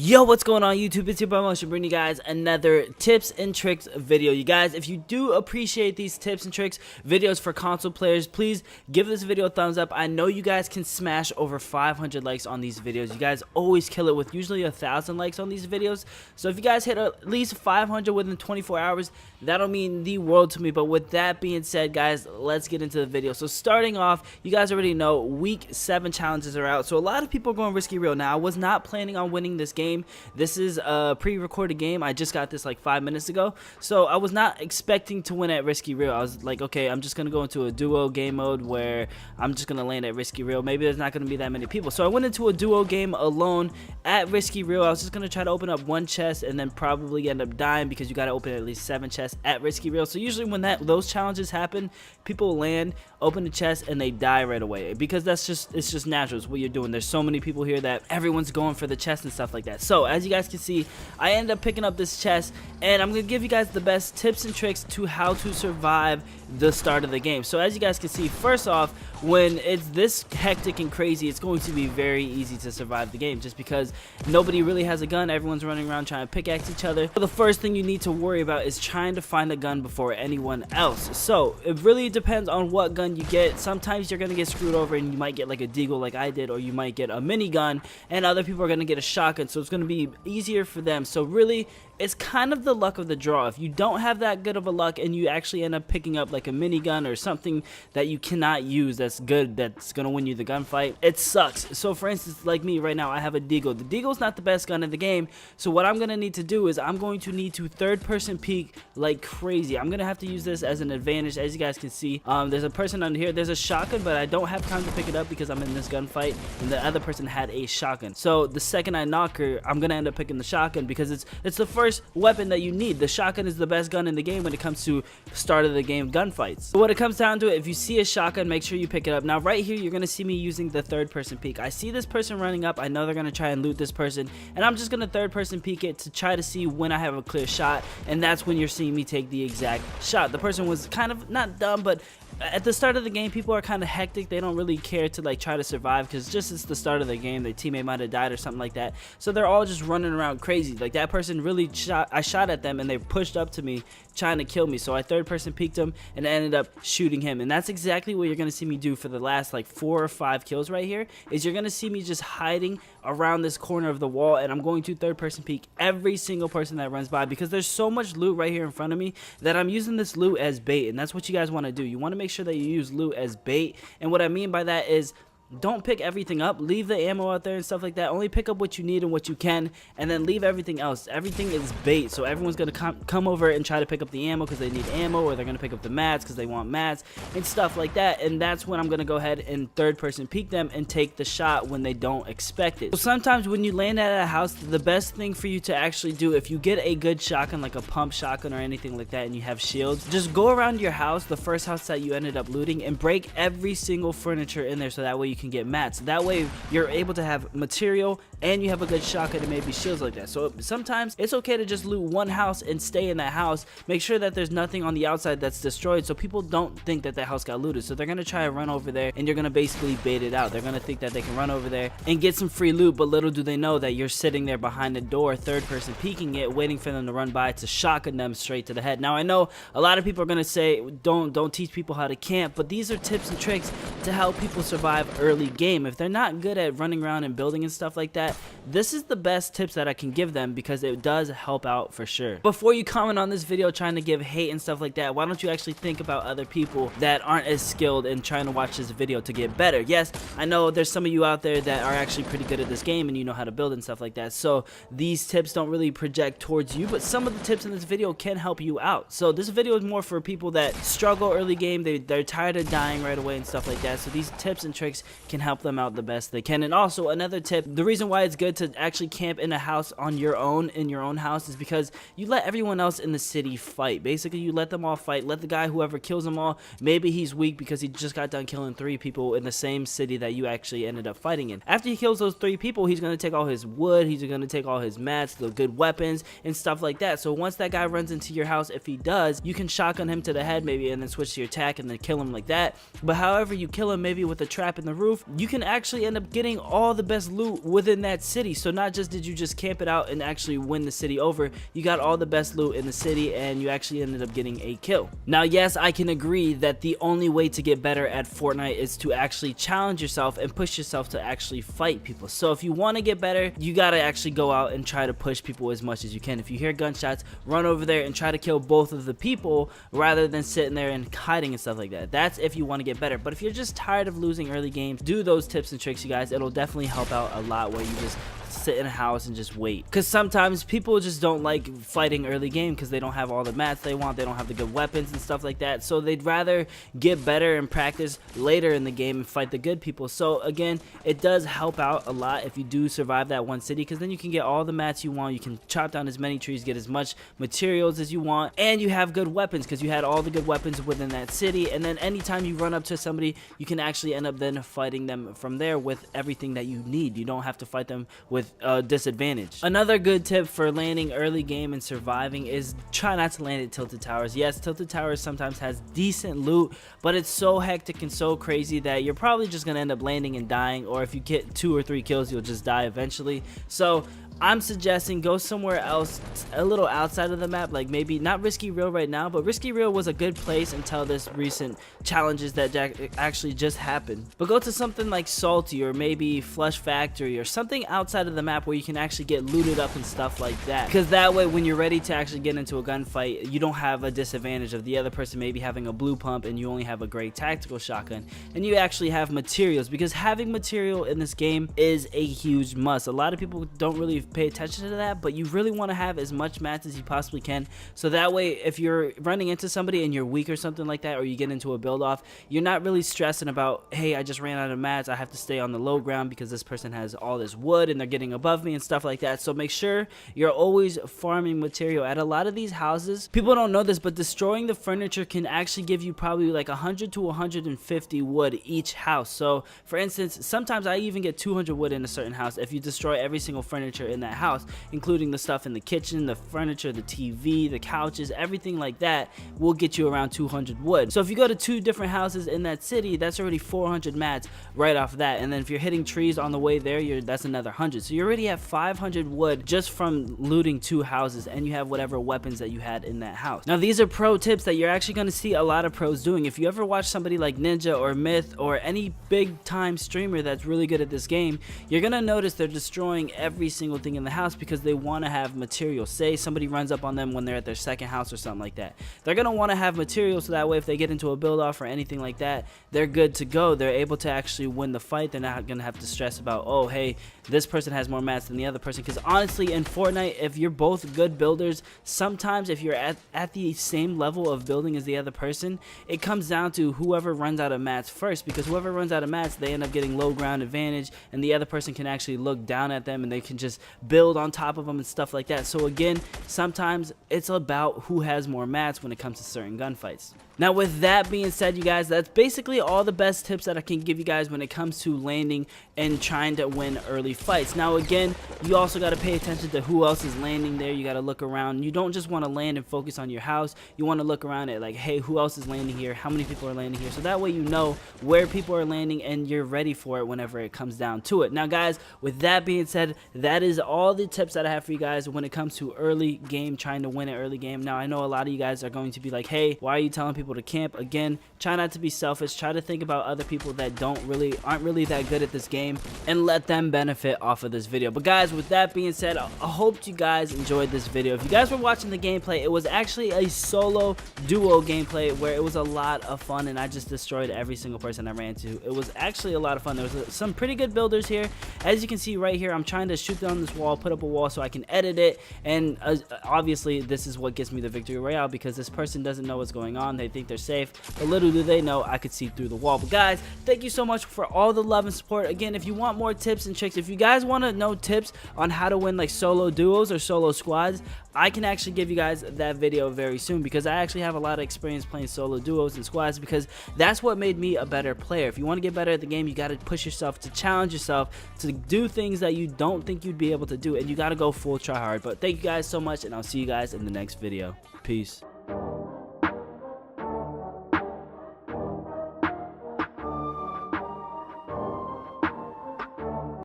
Yo, what's going on YouTube? It's your boy Motion bringing you guys another tips and tricks video. You guys, if you do appreciate these tips and tricks videos for console players, please give this video a thumbs up. I know you guys can smash over 500 likes on these videos. You guys always kill it with usually 1,000 likes on these videos. So if you guys hit at least 500 within 24 hours, that'll mean the world to me. But with that being said, guys, let's get into the video. So starting off, you guys already know week 7 challenges are out. So a lot of people are going risky real. Now, I was not planning on winning this game. This is a pre-recorded game. I just got this like 5 minutes ago, so I was not expecting to win at risky real. I was like, okay, I'm just gonna go into a duo game mode where I'm just gonna land at risky real. Maybe there's not gonna be that many people, so I went into a duo game alone at risky real. I was just gonna try to open up one chest and then probably end up dying because you gotta open at least 7 chests at risky real. So usually when those challenges happen, people land, open the chest, and they die right away because it's just natural. It's what you're doing. There's so many people here that everyone's going for the chest and stuff like that. So as you guys can see, I ended up picking up this chest, and I'm gonna give you guys the best tips and tricks to how to survive the start of the game. So as you guys can see, first off, when it's this hectic and crazy, it's going to be very easy to survive the game just because nobody really has a gun. Everyone's running around trying to pickaxe each other. So the first thing you need to worry about is trying to find a gun before anyone else. So it really depends on what gun you get. Sometimes you're gonna get screwed over and you might get like a deagle like I did, or you might get a minigun, and other people are gonna get a shotgun, so it's gonna be easier for them. So really, it's kind of the luck of the draw. If you don't have that good of a luck and you actually end up picking up like a minigun or something that you cannot use that's good, that's gonna win you the gunfight, it sucks. So for instance, like me right now, I have a deagle. The deagle's not the best gun in the game, so what I'm gonna need to do is I'm going to need to third-person peek like crazy. I'm gonna have to use this as an advantage. As you guys can see, there's a person under here. There's a shotgun, but I don't have time to pick it up because I'm in this gunfight, and the other person had a shotgun. So the second I knock her, I'm gonna end up picking the shotgun because it's the first weapon that you need. The shotgun is the best gun in the game when it comes to start of the game gunfights. But when it comes down to it, if you see a shotgun, make sure you pick it up. Now right here, you're gonna see me using the third-person peek. I see this person running up. I know they're gonna try and loot this person, and I'm just gonna third-person peek it to try to see when I have a clear shot, and that's when you're seeing me take the exact shot. The person was kind of not dumb, but at the start of the game, people are kind of hectic. They don't really care to like try to survive because just it's the start of the game. Their teammate might have died or something like that, so they're all just running around crazy. Like that person really I shot at them and they pushed up to me trying to kill me, so I third-person peeked him and ended up shooting him. And that's exactly what you're gonna see me do for the last like 4 or 5 kills right here. Is you're gonna see me just hiding around this corner of the wall, and I'm going to third-person peek every single person that runs by because there's so much loot right here in front of me that I'm using this loot as bait. And that's what you guys want to do. You want to make sure that you use loot as bait, and what I mean by that is don't pick everything up. Leave the ammo out there and stuff like that. Only pick up what you need and what you can, and then leave everything else. Everything is bait, so everyone's gonna come over and try to pick up the ammo because they need ammo, or they're gonna pick up the mats because they want mats and stuff like that. And that's when I'm gonna go ahead and third-person peek them and take the shot when they don't expect it. So sometimes when you land at a house, the best thing for you to actually do, if you get a good shotgun like a pump shotgun or anything like that and you have shields, just go around your house, the first house that you ended up looting, and break every single furniture in there so that way you can get mats. That way you're able to have material and you have a good shotgun and maybe shields like that. So sometimes it's okay to just loot one house and stay in that house. Make sure that there's nothing on the outside that's destroyed so people don't think that that house got looted. So they're gonna try to run over there and you're gonna basically bait it out. They're gonna think that they can run over there and get some free loot, but little do they know that you're sitting there behind the door, third-person peeking it, waiting for them to run by to shotgun them straight to the head. Now I know a lot of people are gonna say don't teach people how to camp, but these are tips and tricks to help people survive early game. If they're not good at running around and building and stuff like that, this is the best tips that I can give them because it does help out for sure. Before you comment on this video trying to give hate and stuff like that, why don't you actually think about other people that aren't as skilled and trying to watch this video to get better? Yes, I know there's some of you out there that are actually pretty good at this game and you know how to build and stuff like that, so these tips don't really project towards you, but some of the tips in this video can help you out. So this video is more for people that struggle early game. They're tired of dying right away and stuff like that, so these tips and tricks can help them out the best they can. And also another tip, the reason why it's good to actually camp in a house on your own, in your own house, is because you let everyone else in the city fight. Basically you let them all fight. Let the guy, whoever kills them all, maybe he's weak because he just got done killing 3 people in the same city that you actually ended up fighting in. After he kills those 3 people, he's going to take all his wood, he's going to take all his mats, the good weapons and stuff like that. So once that guy runs into your house, if he does, you can shotgun him to the head maybe and then switch to your attack and then kill him like that. But however you kill him, maybe with a trap in the roof, roof, you can actually end up getting all the best loot within that city. So not just did you just camp it out and actually win the city over, you got all the best loot in the city and you actually ended up getting a kill. Now yes, I can agree that the only way to get better at Fortnite is to actually challenge yourself and push yourself to actually fight people. So if you want to get better, you gotta actually go out and try to push people as much as you can. If you hear gunshots, run over there and try to kill both of the people rather than sitting there and hiding and stuff like that. That's if you want to get better. But if you're just tired of losing early games, do those tips and tricks, you guys. It'll definitely help out a lot where you just sit in a house and just wait, because sometimes people just don't like fighting early game because they don't have all the mats they want, they don't have the good weapons and stuff like that, so they'd rather get better and practice later in the game and fight the good people. So again, it does help out a lot if you do survive that one city, because then you can get all the mats you want, you can chop down as many trees, get as much materials as you want, and you have good weapons because you had all the good weapons within that city. And then anytime you run up to somebody, you can actually end up then fighting them from there with everything that you need. You don't have to fight them with disadvantage. Another good tip for landing early game and surviving is try not to land at tilted towers. Yes, tilted towers sometimes has decent loot, but it's so hectic and so crazy that you're probably just gonna end up landing and dying, or if you get 2 or 3 kills, you'll just die eventually. So I'm suggesting go somewhere else a little outside of the map, like maybe not Risky Real right now, but Risky Real was a good place until this recent challenges that actually just happened. But go to something like Salty or maybe Flush Factory or something outside of the map where you can actually get looted up and stuff like that, because that way when you're ready to actually get into a gunfight, you don't have a disadvantage of the other person maybe having a blue pump and you only have a great tactical shotgun, and you actually have materials, because having material in this game is a huge must. A lot of people don't really pay attention to that, but you really want to have as much mats as you possibly can, so that way if you're running into somebody and you're weak or something like that, or you get into a build off, you're not really stressing about, hey, I just ran out of mats, I have to stay on the low ground because this person has all this wood and they're getting above me and stuff like that. So make sure you're always farming material. At a lot of these houses, people don't know this, but destroying the furniture can actually give you probably like 100 to 150 wood each house. So for instance, sometimes I even get 200 wood in a certain house if you destroy every single furniture in that house, including the stuff in the kitchen, the furniture, the TV, the couches, everything like that will get you around 200 wood. So if you go to 2 different houses in that city, that's already 400 mats right off that. And then if you're hitting trees on the way there, that's another 100. So you already have 500 wood just from looting 2 houses, and you have whatever weapons that you had in that house. Now these are pro tips that you're actually going to see a lot of pros doing. If you ever watch somebody like Ninja or Myth or any big time streamer that's really good at this game, you're going to notice they're destroying every single thing in the house because they want to have material. Say somebody runs up on them when they're at their second house or something like that, they're going to want to have material, so that way if they get into a build off or anything like that, they're good to go. They're able to actually win the fight. They're not going to have to stress about, oh hey, this person has more mats than the other person, because honestly in Fortnite, if you're both good builders, sometimes if you're at the same level of building as the other person, it comes down to whoever runs out of mats first, because whoever runs out of mats, they end up getting low ground advantage, and the other person can actually look down at them and they can just build on top of them and stuff like that. So again, sometimes it's about who has more mats when it comes to certain gunfights. Now with that being said, you guys, that's basically all the best tips that I can give you guys when it comes to landing and trying to win early fights. Now again, you also got to pay attention to who else is landing there. You got to look around. You don't just want to land and focus on your house. You want to look around at like, hey, who else is landing here? How many people are landing here? So that way you know where people are landing and you're ready for it whenever it comes down to it. Now guys, with that being said, that is all the tips that I have for you guys when it comes to early game, trying to win an early game. Now I know a lot of you guys are going to be like, hey, why are you telling people to camp? Again, try not to be selfish. Try to think about other people that aren't really that good at this game, and let them benefit off of this video. But guys, with that being said, I hope you guys enjoyed this video. If you guys were watching the gameplay, it was actually a solo duo gameplay where it was a lot of fun, and I just destroyed every single person I ran into. It was actually a lot of fun. There was some pretty good builders here. As you can see right here, I'm trying to shoot down this wall, put up a wall so I can edit it, and obviously this is what gets me the victory royale, because this person doesn't know what's going on. They think they're safe, but little do they know I could see through the wall. But guys, thank you so much for all the love and support. Again, if you want more tips and tricks, if you guys want to know tips on how to win like solo duos or solo squads, I can actually give you guys that video very soon, because I actually have a lot of experience playing solo duos and squads, because that's what made me a better player. If you want to get better at the game, you got to push yourself, to challenge yourself, to do things that you don't think you'd be able to do, and you got to go full try hard. But thank you guys so much, and I'll see you guys in the next video. Peace.